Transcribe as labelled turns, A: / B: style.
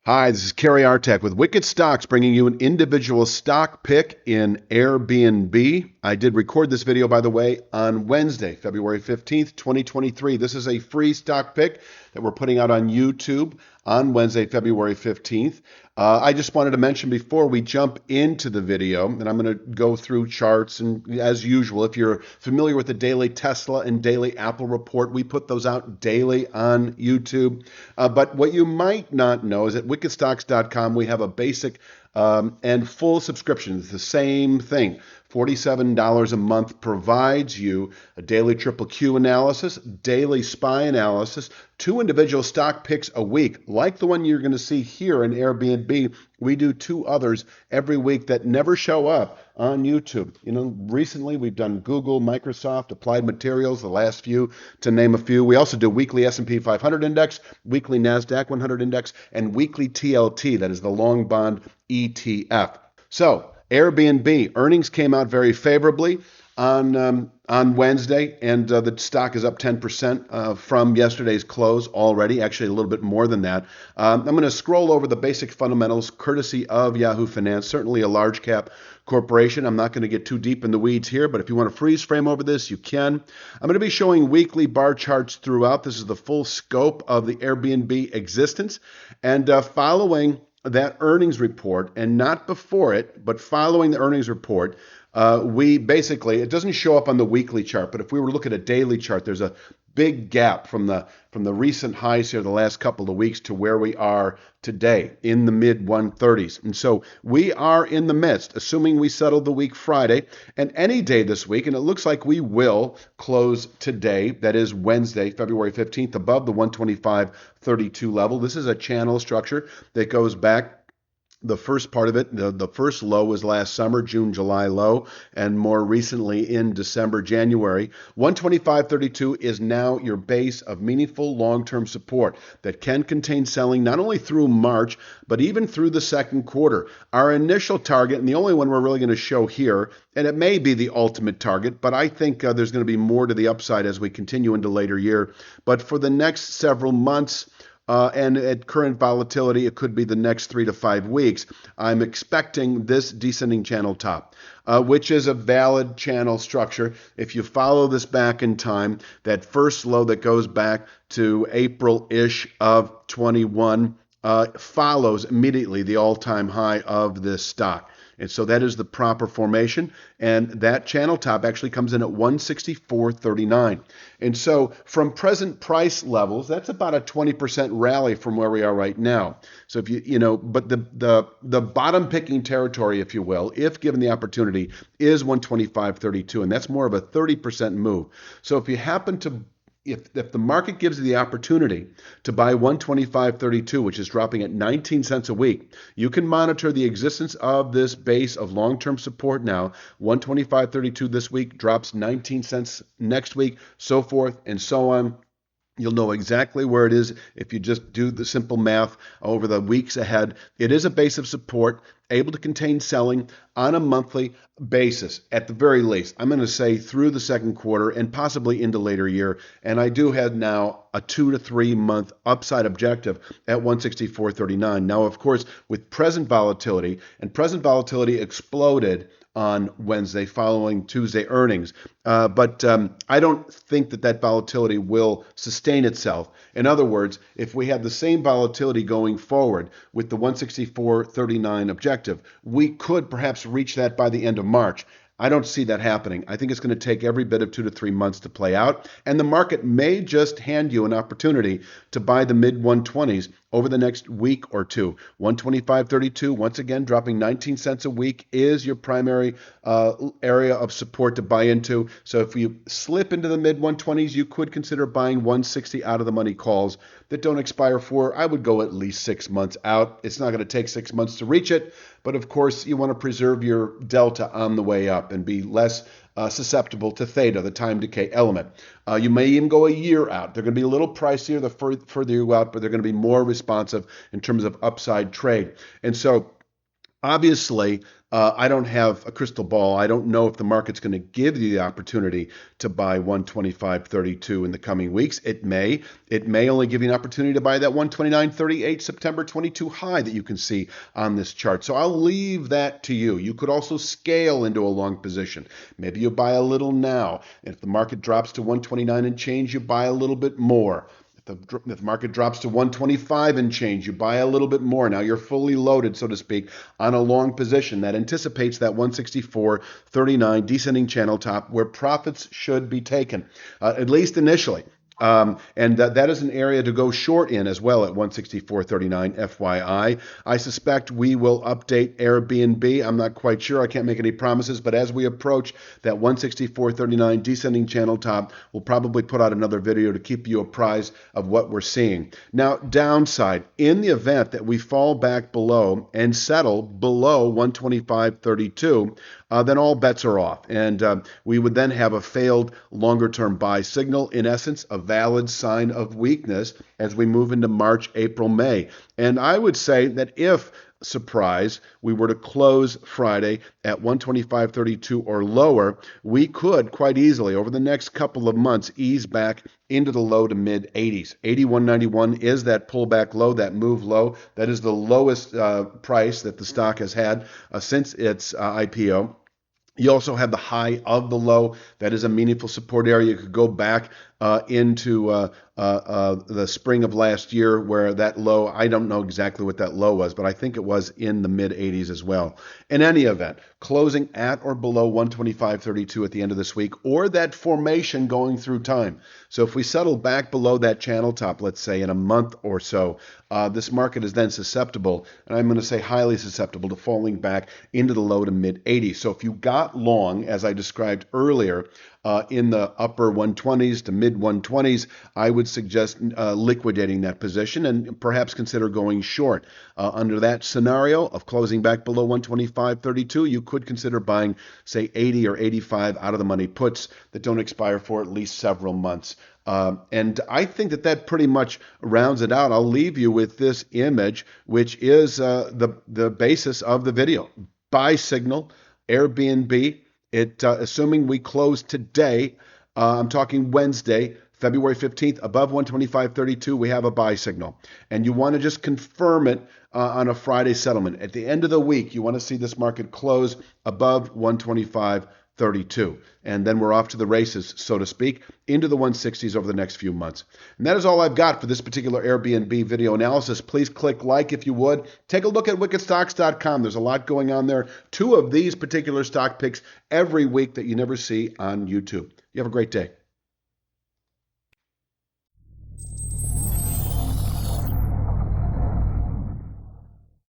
A: Hi, this is Kerry Artek with Wicked Stocks, bringing you an individual stock pick in Airbnb. I did record this video, by the way, on Wednesday, February 15th, 2023. This is a free stock pick that we're putting out on YouTube on Wednesday, February 15th. I just wanted to mention before we jump into the video, and I'm going to go through charts, and as usual, if you're familiar with the daily Tesla and daily Apple report, we put those out daily on YouTube. But what you might not know is at wickedstocks.com, we have a basic and full subscription. It's the same thing. $47 a month provides you a daily triple Q analysis, daily SPY analysis, 2 individual stock picks a week, like the one you're going to see here in Airbnb. We do 2 others every week that never show up on YouTube. Recently we've done Google, Microsoft, Applied Materials, the last few, to name a few. We also do weekly S&P 500 index, weekly NASDAQ 100 index, and weekly TLT, that is the long bond ETF. So Airbnb earnings came out very favorably on Wednesday, and the stock is up 10% from yesterday's close already, actually a little bit more than that. I'm going to scroll over the basic fundamentals courtesy of Yahoo Finance, certainly a large cap corporation. I'm not going to get too deep in the weeds here, but if you want to freeze frame over this, you can. I'm going to be showing weekly bar charts throughout. This is the full scope of the Airbnb existence, and following that earnings report, and not before it, but following the earnings report, we basically, it doesn't show up on the weekly chart, but if we were to look at a daily chart, there's a big gap from the recent highs here the last couple of weeks to where we are today in the mid 130s. And so we are in the midst, assuming we settle the week Friday and any day this week, and it looks like we will close today, that is Wednesday, February 15th, above the 125.32 level. This is a channel structure that goes back. The first part of it, the first low was last summer, June, July low, and more recently in December, January. 125.32 is now your base of meaningful long-term support that can contain selling not only through March, but even through the second quarter. Our initial target, and the only one we're really going to show here, and it may be the ultimate target, but I think there's going to be more to the upside as we continue into later year. But for the next several months, and at current volatility, it could be the next 3 to 5 weeks, I'm expecting this descending channel top, which is a valid channel structure. If you follow this back in time, that first low that goes back to April-ish of 21 follows immediately the all-time high of this stock. And so that is the proper formation, and that channel top actually comes in at 164.39. And so from present price levels, that's about a 20% rally from where we are right now. So if but the bottom picking territory, if you will, if given the opportunity, is 125.32, and that's more of a 30% move. So if you happen to if the market gives you the opportunity to buy 125.32, which is dropping at 19 cents a week, you can monitor the existence of this base of long-term support now. 125.32 this week drops 19 cents next week, so forth and so on. You'll know exactly where it is if you just do the simple math over the weeks ahead. It is a base of support, able to contain selling on a monthly basis, at the very least. I'm going to say through the second quarter and possibly into later year. And I do have now a 2 to 3 month upside objective at 164.39. Now, of course, with present volatility, and present volatility exploded on Wednesday following Tuesday earnings. But I don't think that volatility will sustain itself. In other words, if we have the same volatility going forward with the 164.39 objective, we could perhaps reach that by the end of March. I don't see that happening. I think it's going to take every bit of 2 to 3 months to play out, and the market may just hand you an opportunity to buy the mid 120s over the next week or two. 125.32, once again, dropping 19 cents a week is your primary area of support to buy into. So if you slip into the mid 120s, you could consider buying 160 out of the money calls that don't expire for, I would go at least 6 months out. It's not going to take 6 months to reach it, but of course you want to preserve your delta on the way up and be less susceptible to theta, the time decay element. You may even go a year out. They're going to be a little pricier the further you go out, but they're going to be more responsive in terms of upside trade. And so obviously, I don't have a crystal ball. I don't know if the market's going to give you the opportunity to buy 125.32 in the coming weeks. It may. It may only give you an opportunity to buy that 129.38 September 22 high that you can see on this chart. So I'll leave that to you. You could also scale into a long position. Maybe you buy a little now. If the market drops to 129 and change, you buy a little bit more. If the market drops to 125 and change, you buy a little bit more. Now you're fully loaded, so to speak, on a long position that anticipates that 164.39 descending channel top where profits should be taken, at least initially. And that is an area to go short in as well at 164.39 FYI. I suspect we will update Airbnb. I'm not quite sure. I can't make any promises, but as we approach that 164.39 descending channel top, we'll probably put out another video to keep you apprised of what we're seeing. Now, downside, in the event that we fall back below and settle below 125.32, then all bets are off. And we would then have a failed longer-term buy signal, in essence, a valid sign of weakness as we move into March, April, May. And I would say that if, surprise, we were to close Friday at 125.32 or lower, we could quite easily, over the next couple of months, ease back into the low to mid 80s. 81.91 is that pullback low, that move low. That is the lowest price that the stock has had since its IPO. You also have the high of the low. That is a meaningful support area. You could go back into the spring of last year where that low, I don't know exactly what that low was, but I think it was in the mid 80s as well. In any event, closing at or below 125.32 at the end of this week, or that formation going through time. So if we settle back below that channel top, let's say in a month or so, this market is then susceptible, and I'm going to say highly susceptible to falling back into the low to mid 80s. So if you got long, as I described earlier, in the upper 120s to mid 120s, I would suggest liquidating that position and perhaps consider going short. Under that scenario of closing back below 125.32, you could consider buying, say, 80 or 85 out of the money puts that don't expire for at least several months. And I think that pretty much rounds it out. I'll leave you with this image, which is the basis of the video. Buy signal, Airbnb. Assuming we close today, I'm talking Wednesday, February 15th, above 125.32, we have a buy signal. And you want to just confirm it on a Friday settlement. At the end of the week, you want to see this market close above 125.32. And then we're off to the races, so to speak, into the 160s over the next few months. And that is all I've got for this particular Airbnb video analysis. Please click like if you would. Take a look at wickedstocks.com. There's a lot going on there. 2 of these particular stock picks every week that you never see on YouTube. You have a great day.